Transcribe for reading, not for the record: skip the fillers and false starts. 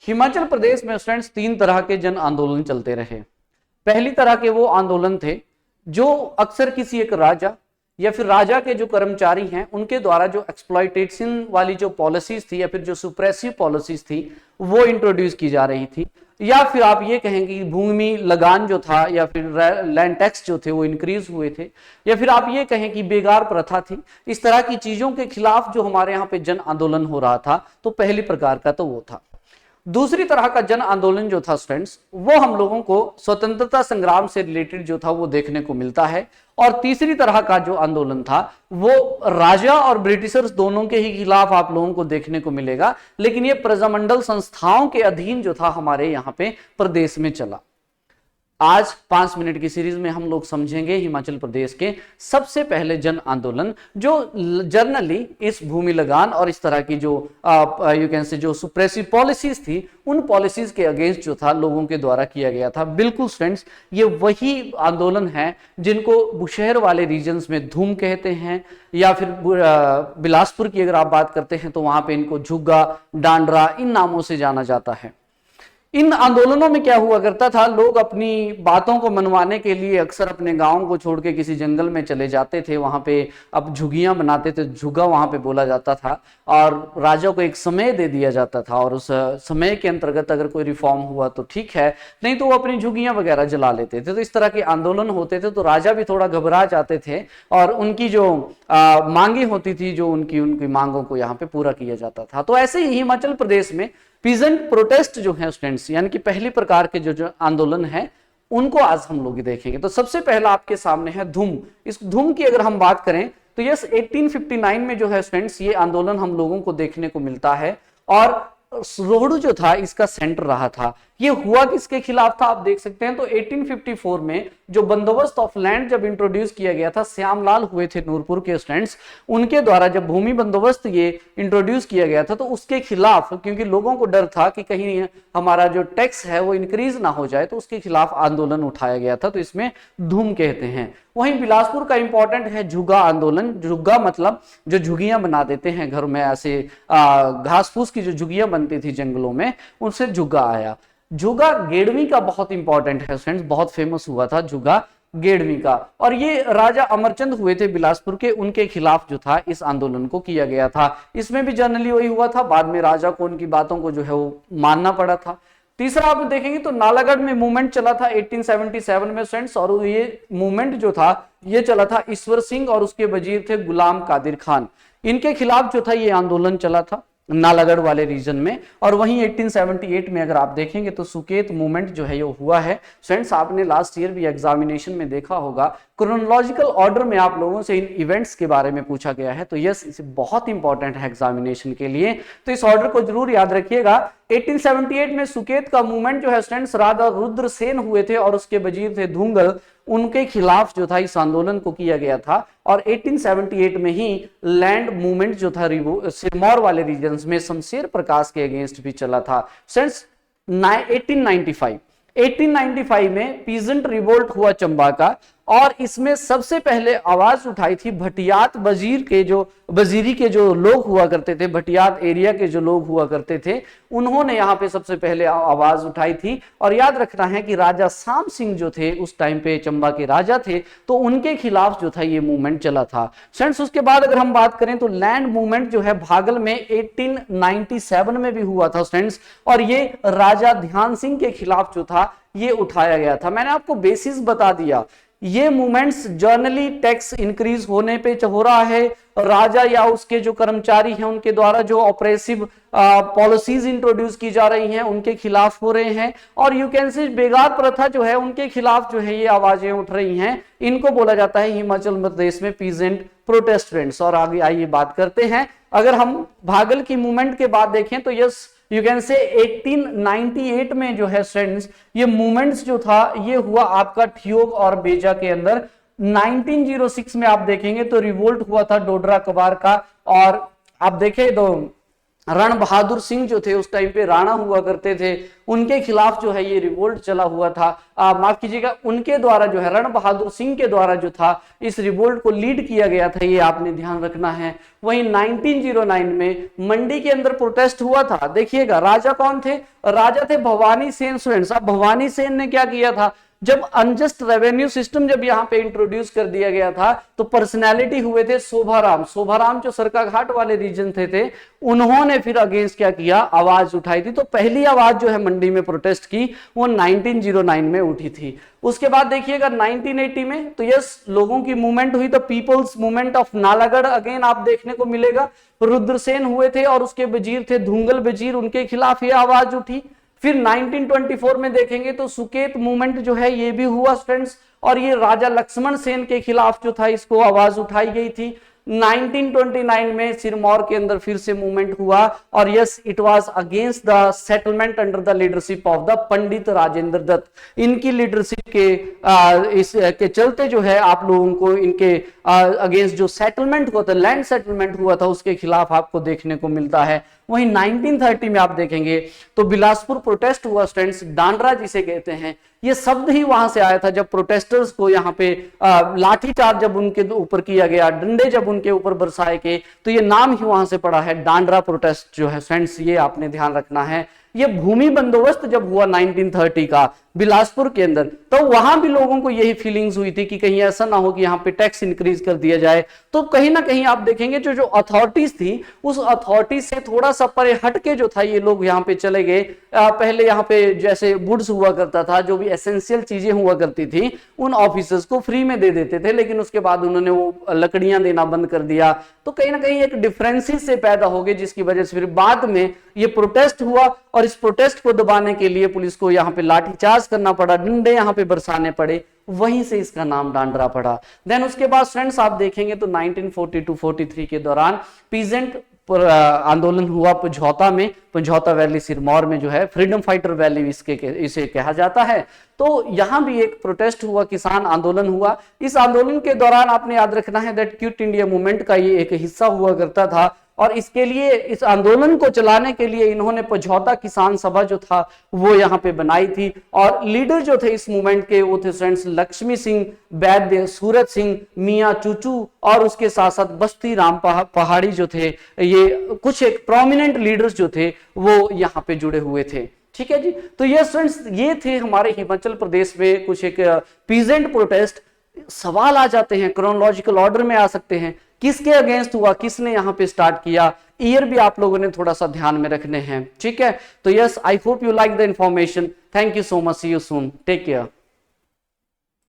हिमाचल प्रदेश में स्टूडेंट्स 3 तरह के जन आंदोलन चलते रहे। पहली तरह के वो आंदोलन थे जो अक्सर किसी एक राजा या फिर राजा के जो कर्मचारी हैं उनके द्वारा जो एक्सप्लॉयटेशन वाली जो पॉलिसीज थी या फिर जो सुप्रेसिव पॉलिसीज थी वो इंट्रोड्यूस की जा रही थी, या फिर आप ये कहेंगे कि भूमि लगान जो था या फिर लैंड टैक्स जो थे वो इंक्रीज हुए थे, या फिर आप ये कहें कि बेगार प्रथा थी। इस तरह की चीजों के खिलाफ जो हमारे यहाँ पे जन आंदोलन हो रहा था, तो पहली प्रकार का तो वो था। दूसरी तरह का जन आंदोलन जो था स्टूडेंट्स, वो हम लोगों को स्वतंत्रता संग्राम से रिलेटेड जो था वो देखने को मिलता है। और तीसरी तरह का जो आंदोलन था वो राजा और ब्रिटिशर्स दोनों के ही खिलाफ आप लोगों को देखने को मिलेगा, लेकिन ये प्रजामंडल संस्थाओं के अधीन जो था हमारे यहाँ पे प्रदेश में चला। आज 5 मिनट की सीरीज में हम लोग समझेंगे हिमाचल प्रदेश के सबसे पहले जन आंदोलन जो जर्नली इस भूमि लगान और इस तरह की जो यू कैन से जो सुप्रेसिव पॉलिसीज थी, उन पॉलिसीज के अगेंस्ट जो था लोगों के द्वारा किया गया था। बिल्कुल स्टूडेंट्स, ये वही आंदोलन है जिनको बुशहर वाले रीजन्स में धूम कहते हैं, या फिर बिलासपुर की अगर आप बात करते हैं तो वहां पे इनको झुग्गा, डांडरा, इन नामों से जाना जाता है। इन आंदोलनों में क्या हुआ करता था, लोग अपनी बातों को मनवाने के लिए अक्सर अपने गांव को छोड़ के किसी जंगल में चले जाते थे। वहां पे अब झुग्गियां बनाते थे, झुग्गा वहां पे बोला जाता था, और राजा को एक समय दे दिया जाता था और उस समय के अंतर्गत अगर कोई रिफॉर्म हुआ तो ठीक है, नहीं तो वो अपनी झुग्गियां वगैरह जला लेते थे। तो इस तरह के आंदोलन होते थे, तो राजा भी थोड़ा घबरा जाते थे और उनकी जो मांगे होती थी, जो उनकी मांगों को यहाँ पे पूरा किया जाता था। तो ऐसे ही हिमाचल प्रदेश में पीजेंट प्रोटेस्ट जो है स्टूडेंट्स, यानी कि पहली प्रकार के जो आंदोलन है, उनको आज हम लोग देखेंगे। तो सबसे पहला आपके सामने है धूम। इस धूम की अगर हम बात करें तो यस 1859 में जो है स्टूडेंट्स ये आंदोलन हम लोगों को देखने को मिलता है, और रोहडू जो था इसका सेंटर रहा था। ये हुआ किसके खिलाफ था आप देख सकते हैं। तो 1854 में जो बंदोबस्त ऑफ लैंड जब इंट्रोड्यूस किया गया था, श्यामलाल हुए थे नूरपुर के स्टूडेंट्स, उनके द्वारा जब भूमि बंदोबस्त ये इंट्रोड्यूस किया गया था, तो उसके खिलाफ, क्योंकि लोगों को डर था कि कहीं हमारा जो टैक्स है वो इंक्रीज ना हो जाए, तो उसके खिलाफ आंदोलन उठाया गया था। तो इसमें धूम कहते हैं। वहीं बिलासपुर का इंपॉर्टेंट है झुग्गा आंदोलन। झुग्गा मतलब जो झुग्गियां बना देते हैं घर में, ऐसे घास फूस की जो झुग्गियां बनती थी जंगलों में, उनसे झुग्गा आया। झुग्गा गेड़वी का बहुत इंपॉर्टेंट है फ्रेंड्स, बहुत फेमस हुआ था झुग्गा गेड़वी का, और ये राजा अमरचंद हुए थे बिलासपुर के, उनके खिलाफ जो था इस आंदोलन को किया गया था। इसमें भी जनरली वही हुआ था, बाद में राजा को उनकी बातों को जो है वो मानना पड़ा था। तीसरा आप देखेंगे तो नालागढ़ में मूवमेंट चला था 1877 में फ्रेंड्स, और ये मूवमेंट जो था ये चला था ईश्वर सिंह और उसके वजीर थे गुलाम कादिर खान, इनके खिलाफ जो था ये आंदोलन चला था नालागढ़ वाले रीजन में। और वहीं 1878 में अगर आप देखेंगे तो सुकेत मूवमेंट जो है ये हुआ है। फ्रेंड्स, आपने लास्ट ईयर भी एग्जामिनेशन में देखा होगा, क्रोनोलॉजिकल ऑर्डर में आप लोगों से इन इवेंट्स के बारे में पूछा गया है, तो यस इसे बहुत इंपॉर्टेंट है एग्जामिनेशन के लिए, तो इस ऑर्डर को जरूर याद रखिएगा। 1878 में सुकेत का मूवमेंट जो है स्टूडेंट्स, राजा रुद्रसेन हुए थे और उसके वजीर थे धुंगल, उनके खिलाफ जो था इस आंदोलन को किया गया था। और 1878 में ही लैंड मूवमेंट जो था सिरमौर वाले रीजन्स में शमशेर प्रकाश के अगेंस्ट भी चला था। फ्रेंड्स, 1895 में पीजेंट रिवोल्ट हुआ चंबा का, और इसमें सबसे पहले आवाज उठाई थी भटियात वजीरी के जो लोग हुआ करते थे, भटियात एरिया के जो लोग हुआ करते थे, उन्होंने यहाँ पे सबसे पहले आवाज उठाई थी। और याद रखना है कि राजा शाम सिंह जो थे उस टाइम पे चंबा के राजा थे, तो उनके खिलाफ जो था ये मूवमेंट चला था। फ्रेंड्स, उसके बाद अगर हम बात करें तो लैंड मूवमेंट जो है भागल में 1897 में भी हुआ था फ्रेंड्स, और ये राजा ध्यान सिंह के खिलाफ जो था ये उठाया गया था। मैंने आपको बेसिस बता दिया, ये मूवमेंट्स जर्नली टैक्स इंक्रीज होने पे हो रहा है, राजा या उसके जो कर्मचारी हैं उनके द्वारा जो ऑपरेसिव पॉलिसीज इंट्रोड्यूस की जा रही हैं उनके खिलाफ हो रहे हैं, और यू कैन से बेगार प्रथा जो है उनके खिलाफ जो है ये आवाजें उठ रही हैं। इनको बोला जाता है हिमाचल प्रदेश में पीजेंट प्रोटेस्टेंट्स। और आगे आइए बात करते हैं, अगर हम भागल की मूवमेंट के बाद देखें तो यस यू कैन से 1898 में जो है फ्रेंड्स ये मूवमेंट्स जो था ये हुआ आपका ठियोग और बेजा के अंदर। 1906 में आप देखेंगे तो रिवोल्ट हुआ था डोडरा कबार का, और आप देखें तो रण बहादुर सिंह जो थे उस टाइम पे राणा हुआ करते थे, उनके खिलाफ जो है ये रिवोल्ट चला हुआ था। माफ कीजिएगा, उनके द्वारा जो है रण बहादुर सिंह के द्वारा जो था इस रिवोल्ट को लीड किया गया था, ये आपने ध्यान रखना है। वहीं 1909 में मंडी के अंदर प्रोटेस्ट हुआ था। देखिएगा राजा कौन थे, राजा थे भवानी सेन। स्टूडेंट्स, अब भवानी सेन ने क्या किया था, जब अनजस्ट रेवेन्यू सिस्टम जब यहाँ पे इंट्रोड्यूस कर दिया गया था तो पर्सनैलिटी हुए थे शोभाराम। शोभाराम जो सरकाघाट वाले रीजन थे उन्होंने फिर अगेंस्ट क्या किया, आवाज उठाई थी। तो पहली आवाज जो है मंडी में प्रोटेस्ट की वो 1909 में उठी थी। उसके बाद देखिएगा 1980 में तो यस लोगों की मूवमेंट हुई, तो people's movement of Nalagarh again आप देखने को मिलेगा। रुद्रसेन हुए थे और उसके वजीर थे धुंगल वजीर, उनके खिलाफ ये आवाज उठी। फिर 1924 में देखेंगे तो सुकेत मूवमेंट जो है ये भी हुआ स्टूडेंट्स, और ये राजा लक्ष्मण सेन के खिलाफ जो था इसको आवाज उठाई गई थी। 1929 में सिरमौर के अंदर फिर से मूवमेंट हुआ और yes it was against the settlement under the leadership of the Pandit Rajendra Dutt. इनकी लीडरशिप के चलते जो है आप लोगों को इनके अगेंस्ट जो सेटलमेंट हुआ था, लैंड सेटलमेंट हुआ था, उसके खिलाफ आपको देखने को मिलता है। वहीं 1930 में आप देखेंगे तो बिलासपुर प्रोटेस्ट हुआ स्टूडेंट्स, डांडरा जिसे कहते हैं, ये शब्द ही वहां से आया था जब प्रोटेस्टर्स को यहाँ पे लाठीचार्ज जब उनके ऊपर किया गया, डंडे जब उनके ऊपर बरसाए गए, तो ये नाम ही वहां से पड़ा है डांडरा प्रोटेस्ट जो है फ्रेंड्स, ये आपने ध्यान रखना है। ये भूमि बंदोबस्त जब हुआ 1930 का बिलासपुर के अंदर, तो वहां भी लोगों को यही फीलिंग्स हुई थी कि कहीं ऐसा ना हो कि यहाँ पे टैक्स इंक्रीज कर दिया जाए। तो कहीं ना कहीं आप देखेंगे जो अथॉरिटीज थी उस अथॉरिटीज से थोड़ा सा परे हटके जो था ये लोग यहाँ पे चले गए। पहले यहाँ पे जैसे गुड्स हुआ करता था, जो भी एसेंशियल चीजें हुआ करती थी उन ऑफिसर्स को फ्री में दे देते थे, लेकिन उसके बाद उन्होंने वो लकड़ियां देना बंद कर दिया। तो कहीं ना कहीं एक डिफरेंसेस से पैदा हो गए, जिसकी वजह से फिर बाद में ये प्रोटेस्ट हुआ और इस प्रोटेस्ट को दबाने के लिए पुलिस को यहाँ पे लाठीचार्ज करना पड़ा, डंडे यहाँ पे बरसाने पड़े, वहीं से इसका नाम डांडरा पड़ा। देन उसके बाद फ्रेंड्स आप देखेंगे तो 1942-43 के दौरान पीजेंट आंदोलन हुआ पझौता में, पझौता वैली सिरमौर में जो है फ्रीडम फाइटर वैली इसे कहा जाता है। तो यहां भी एक प्रोटेस्ट हुआ, किसान आंदोलन हुआ। इस आंदोलन के दौरान आपने याद रखना है दैट क्विट इंडिया मूवमेंट का ये एक हिस्सा हुआ करता था, और इसके लिए इस आंदोलन को चलाने के लिए इन्होंने पझौता किसान सभा जो था वो यहाँ पे बनाई थी, और लीडर जो थे इस मूवमेंट के वो थे फ्रेंड्स लक्ष्मी सिंह वैद्य, सूरत सिंह, मियाँ चूचू, और उसके साथ साथ बस्ती राम पहाड़ी जो थे, ये कुछ एक प्रोमिनेंट लीडर्स जो थे वो यहाँ पे जुड़े हुए थे। ठीक है जी, तो ये फ्रेंड्स ये थे हमारे हिमाचल प्रदेश में कुछ एक पीजेंट प्रोटेस्ट। सवाल आ जाते हैं, क्रोनोलॉजिकल ऑर्डर में आ सकते हैं, किसके अगेंस्ट हुआ, किसने यहाँ पे स्टार्ट किया, ईयर भी आप लोगों ने थोड़ा सा ध्यान में रखने हैं। ठीक है, तो yes I hope you like the information. Thank you so much, see you soon, take care.